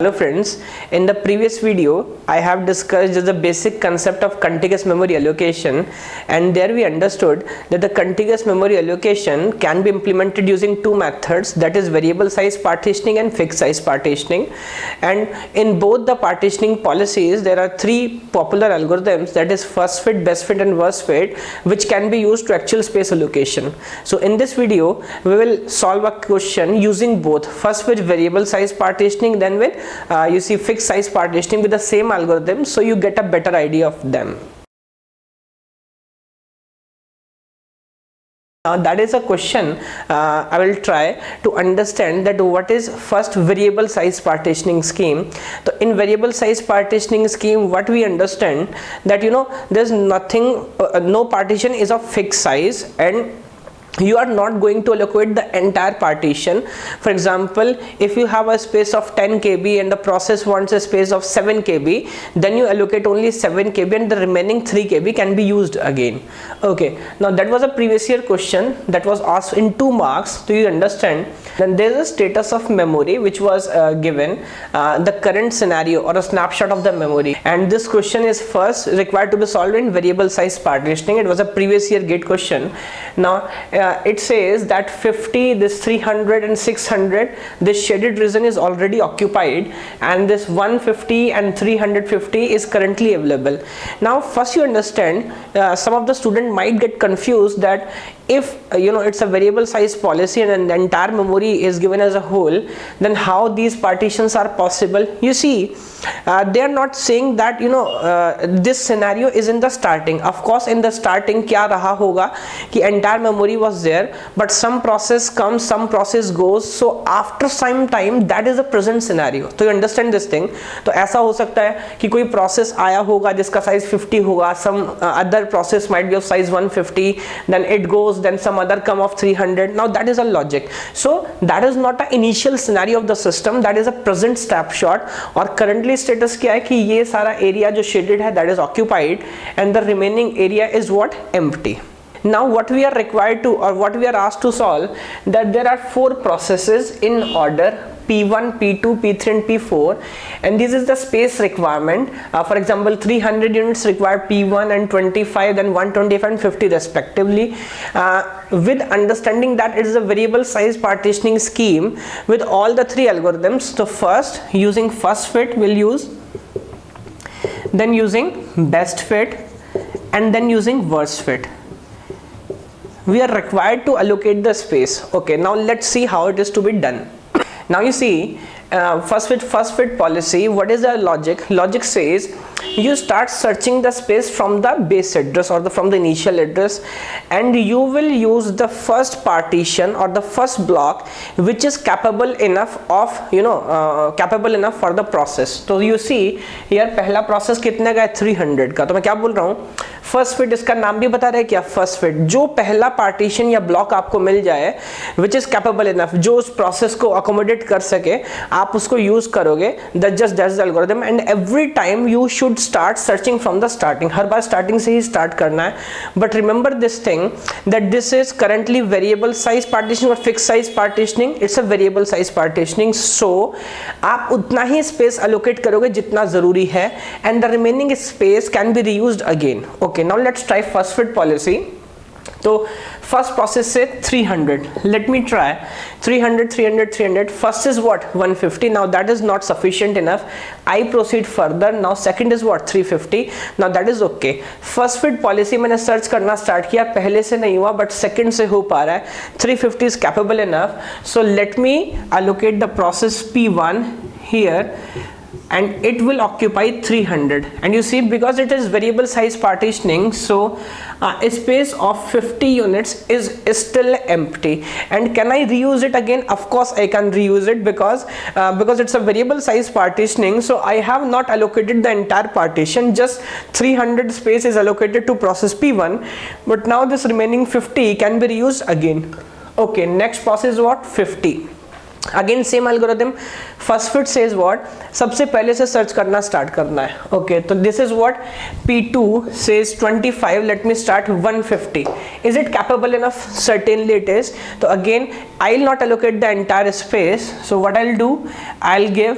Hello friends, in the previous video I have discussed the basic concept of contiguous memory allocation, and there we understood that the contiguous memory allocation can be implemented using two methods, that is variable size partitioning and fixed size partitioning. And in both the partitioning policies there are three popular algorithms, that is first fit, best fit and worst fit, which can be used to actual space allocation. So in this video we will solve a question using both, first with variable size partitioning, then with you see fixed size partitioning with the same algorithm, so you get a better idea of them. Now that is a question I will try to understand, that what is first variable size partitioning scheme. So in variable size partitioning scheme what we understand that there's nothing, no partition is of fixed size, and you are not going to allocate the entire partition. For example, if you have a space of 10 KB and the process wants a space of 7 KB, then you allocate only 7 KB and the remaining 3 KB can be used again. Okay, now that was a previous year question that was asked in 2 marks. Do you understand? Then there is a status of memory which was given, the current scenario or a snapshot of the memory, and this question is first required to be solved in variable size partitioning. It was a previous year gate question. Now it says that 50, this 300 and 600, this shaded region is already occupied, and this 150 and 350 is currently available. Now first you understand, some of the student might get confused that if it's a variable size policy and the entire memory is given as a whole, then how these partitions are possible. You see, they are not saying that this scenario is in the starting. Of course in the starting kya raha hoga ki entire memory was there, but some process comes, some process goes, so after some time that is the present scenario. So you understand this thing. तो ऐसा हो सकता है कि कोई process आया होगा जिसका size 50 होगा, some other process might be of size 150, then it goes, then some other come of 300. Now that is a logic. So that is not an initial scenario of the system, that is a present snapshot. और currently status क्या है कि ये सारा area जो shaded है that is occupied and the remaining area is what? Empty. Now what we are required to, or what we are asked to solve, that there are 4 processes in order, P1, P2, P3 and P4, and this is the space requirement. For example, 300 units require P1 and 25, then 125 and 50 respectively. With understanding that it is a variable size partitioning scheme with all the 3 algorithms. So first, using first fit we'll use, then using best fit, and then using worst fit. We are required to allocate the space. Okay, now let's see how it is to be done. Now you see, first fit policy, what is the logic? Logic says you start searching the space from the base address or from the initial address, and you will use the first partition or the first block which is capable enough of capable enough for the process. So you see here पहला process कितने का है? 300 का. तो मैं क्या बोल रहा हूँ, फर्स्ट फिट, इसका नाम भी बता रहे हैं क्या? First fit. जो पहला पार्टीशन या ब्लॉक आपको मिल जाए विच इज कैपेबल इनफ, जो उस प्रोसेस को अकोमोडेट कर सके, आप उसको यूज करोगे. That's the algorithm, and every time you should start searching from the starting. हर बार स्टार्टिंग से ही स्टार्ट करना है. But remember this thing that this is currently variable size partitioning और fix size partitioning. It's a variable size partitioning. So आप उतना ही स्पेस अलोकेट करोगे जितना जरूरी है, and the remaining space can be reused again. Okay, now let's try first fit policy. So first process say 300. Let me try 300, 300, 300. First is what? 150. Now that is not sufficient enough. I proceed further. Now second is what? 350. Now that is okay. First fit policy मैंने search करना start किया, पहले से नहीं हुआ but second से हो पा रहा है. 350 is capable enough. So let me allocate the process P1 here, and it will occupy 300. And you see, because it is variable size partitioning, so a space of 50 units is still empty. And can I reuse it again? Of course I can reuse it, because it's a variable size partitioning, so I have not allocated the entire partition, just 300 space is allocated to process P1, but now this remaining 50 can be reused again. Okay, next process is what? 50. Again same algorithm. First fit says what, सबसे पहले से search करना start करना है. Okay, तो this is what, P2 says 25. Let me start 150. Is it capable enough? Certainly it is. तो again I will not allocate the entire space. So what I will do, I will give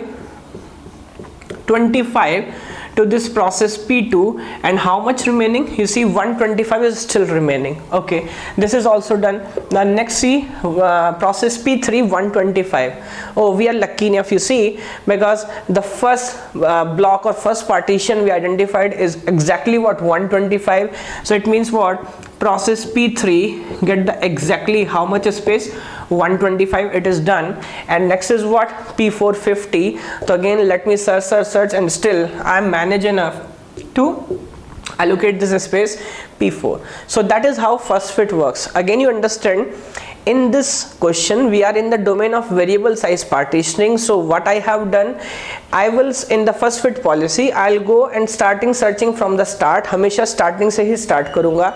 25 to this process P2, and how much remaining? You see 125 is still remaining. Okay, this is also done. Now next see process P3, 125. Oh, we are lucky enough, you see, because the first block or first partition we identified is exactly what, 125. So it means what, process P3 get the exactly how much space, 125. It is done. And next is what, P4, 50. So again let me search and still I am managed enough to allocate this space P4. So that is how first fit works. Again you understand, in this question we are in the domain of variable size partitioning. So what I have done, I will in the first fit policy I'll go and searching from the start, हमेशा starting से ही start करूँगा,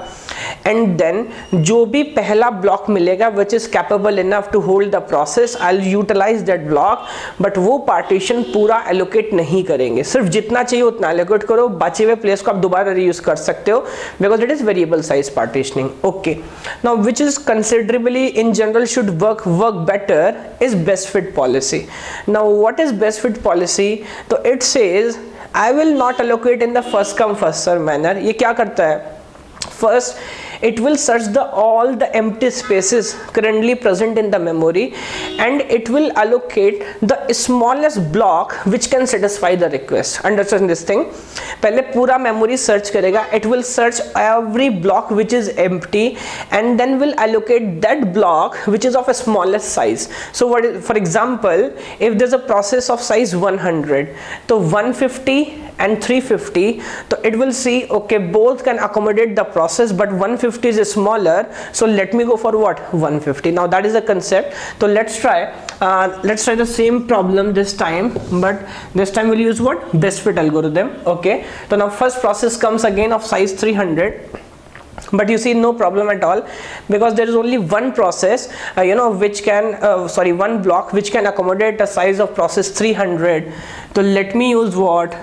and then जो भी पहला block मिलेगा which is capable enough to hold the process, I'll utilize that block, but वो partition पूरा allocate नहीं करेंगे, सिर्फ जितना चाहिए उतना allocate करो, बचे हुए place को आप दोबारा reuse कर सकते हो, because it is variable size partitioning. Okay, now which is considerably in general should work better is best fit policy. Now what is best fit policy? So it says I will not allocate in the first come first serve manner. ये क्या करता है? First it will search all the empty spaces currently present in the memory, and it will allocate the smallest block which can satisfy the request. Understand this thing? पहले पूरा memory search करेगा, it will search every block which is empty and then will allocate that block which is of a smallest size. So what is, for example, if there's a process of size 100, so 150 and 350, so it will see, okay, both can accommodate the process, but 150 is smaller, so let me go for what, 150. Now that is a concept. So let's try the same problem this time, but this time we'll use what, best fit algorithm. Okay, so now first process comes again of size 300, but you see no problem at all, because there is only one process which can one block which can accommodate a size of process 300. So let me use what,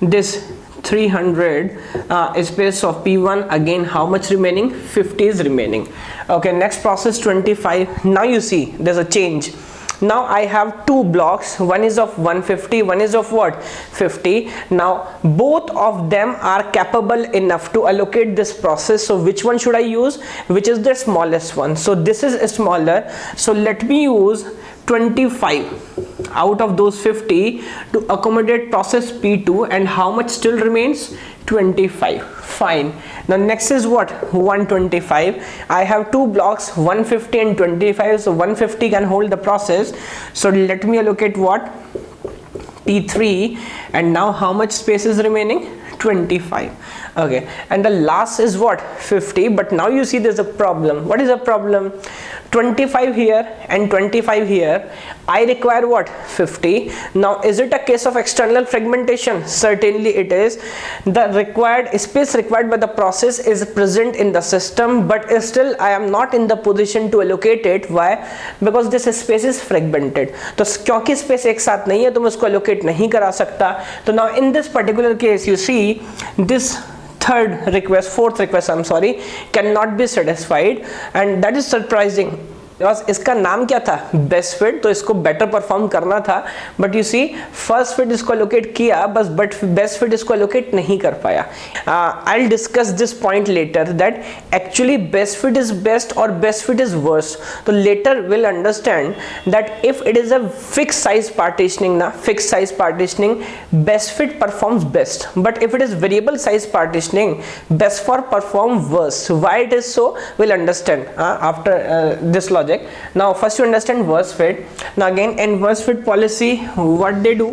this 300 space of P1. Again how much remaining, 50 is remaining. Okay, next process 25. Now you see there's a change. Now I have two blocks, one is of 150, one is of what, 50. Now both of them are capable enough to allocate this process, so which one should I use, which is the smallest one? So this is smaller, so let me use 25 out of those 50 to accommodate process P2, and how much still remains, 25. Fine. Now next is what, 125. I have two blocks, 150 and 25, so 150 can hold the process, so let me allocate what, P3, and now how much space is remaining, 25. Okay, and the last is what, 50. But now you see there's a problem. What is the problem? 25 here and 25 here, I require what, 50. Now is it a case of external fragmentation? Certainly it is. The required space required by the process is present in the system, but still I am not in the position to allocate it. Why? Because this space is fragmented. तो क्योंकि space एक साथ नहीं है तो मैं उसको allocate नहीं करा सकता. तो now in this particular case you see this fourth request, I'm sorry, cannot be satisfied, and that is surprising. इसका नाम क्या था, बेस्ट फिट, तो इसको बेटर परफॉर्म करना था, but you see first fit इसको एलोकेट किया बस, बट बेस्ट फिट इसको एलोकेट नहीं कर पाया. I will discuss this point later that actually best fit is best और बेस्ट फिट इज वर्स्ट. तो later will understand that if it is a fix size partitioning ना, fix size partitioning, best fit performs best, but if it is variable size partitioning, best for perform worst. Why it is so will understand after this logic. Now first you understand worst fit. Now again in worst fit policy what they do,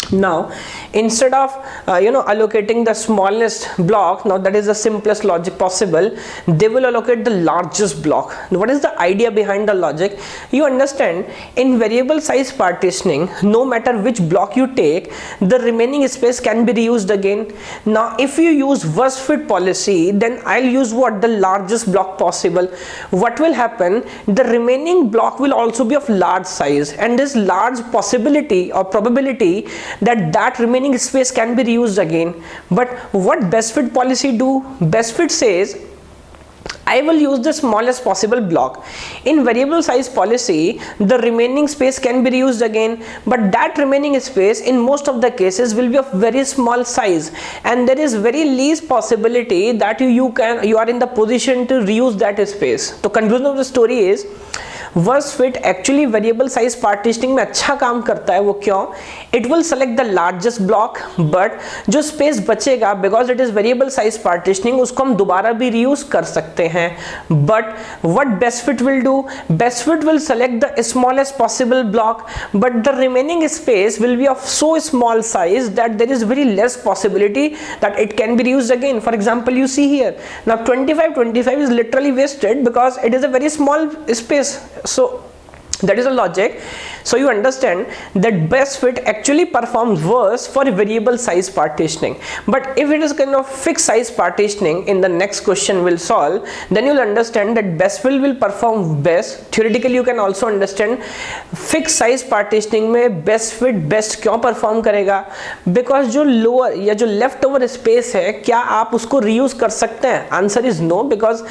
now instead of allocating the smallest block, now that is the simplest logic possible, they will allocate the largest block. What is the idea behind the logic? You understand, in variable size partitioning, no matter which block you take, the remaining space can be reused again. Now if you use worst fit policy, then I'll use what, the largest block possible. What will happen, the remaining block will also be of large size, and this large possibility or probability that remaining space can be reused again. But what best fit policy do? Best fit says I will use the smallest possible block. In variable size policy, the remaining space can be reused again, but that remaining space in most of the cases will be of very small size, and there is very least possibility that you are in the position to reuse that space. So conclusion of the story is worst fit actually variable size partitioning में अच्छा काम करता है. वो क्यों? It will select the largest block, but जो space बचेगा because it is variable size partitioning, उसको हम दोबारा भी रीयूज कर सकते हैं. But what best fit will do? Best fit will select the smallest possible block, but the remaining space will be of so small size that there is very less possibility that it can be reused again. For example, you see here now 25 is literally wasted because it is a very small space. So that is a logic. So you understand that best fit actually performs worse for variable size partitioning. But if it is kind of fixed size partitioning, in the next question we'll solve, then you'll understand that best fit will perform best. Theoretically you can also understand fixed size partitioning में best fit best क्यों perform करेगा, because जो lower या जो left over space है, क्या आप उसको reuse कर सकते हैं? Answer is no, because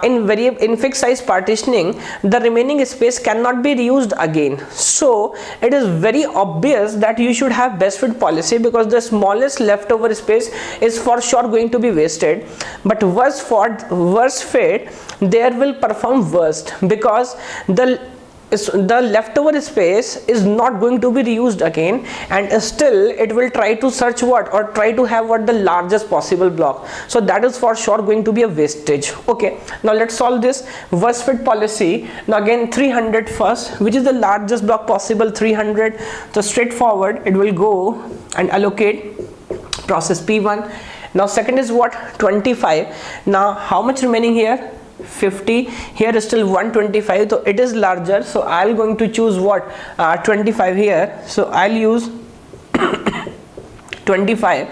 in fixed size partitioning the remaining space cannot be reused again. So it is very obvious that you should have best fit policy, because the smallest leftover space is for sure going to be wasted. But worst fit there will perform worst, because the leftover space is not going to be reused again, and still it will try to search or try to have the largest possible block. So that is for sure going to be a wastage. Okay, now let's solve this worst fit policy. Now again 300 first, which is the largest block possible, 300. So straightforward, it will go and allocate process P1. Now second is what? 25. Now how much remaining here? 50. Here is still 125, so it is larger, so I'll going to choose what? 25 here. So I'll use 25,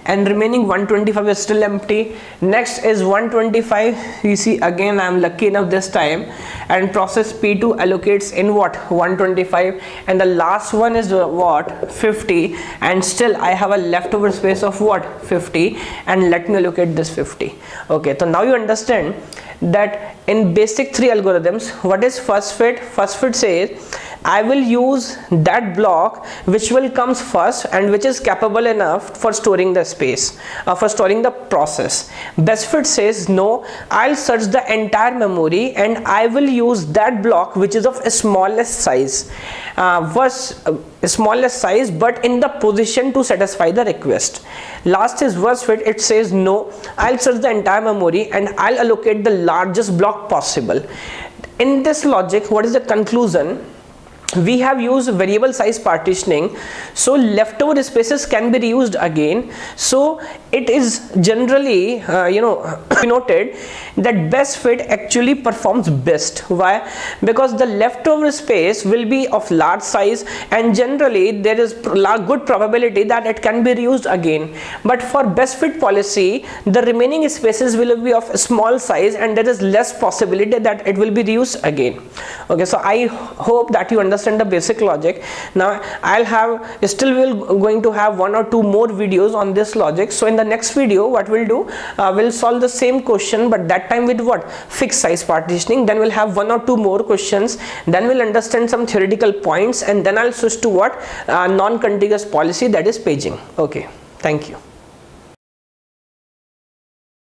and remaining 125 is still empty. Next is 125. You see, again I'm lucky enough this time, and process P2 allocates in what? 125, and the last one is what? 50, and still I have a leftover space of what? 50, and let me allocate this 50. Okay, so now you understand that in basic 3 algorithms, what is first fit? First fit says I will use that block which will comes first and which is capable enough for storing the space, for storing the process. Best fit says no, I'll search the entire memory and I will use that block which is of smallest size, smallest size, but in the position to satisfy the request. Last is worst fit. It says no, I'll search the entire memory and I'll allocate the largest block possible. In this logic, what is the conclusion? We have used variable size partitioning, so leftover spaces can be reused again. So it is generally noted that best fit actually performs best. Why? Because the leftover space will be of large size, and generally there is good probability that it can be reused again. But for best fit policy, the remaining spaces will be of small size and there is less possibility that it will be reused again. Okay, so I hope that you understand the basic logic. Now going to have 1 or 2 more videos on this logic. So in the next video, what we'll do, we'll solve the same question, but that time with what? Fixed size partitioning. Then we'll have 1 or 2 more questions, then we'll understand some theoretical points, and then I'll switch to what? Non-contiguous policy, that is paging. Okay, thank you.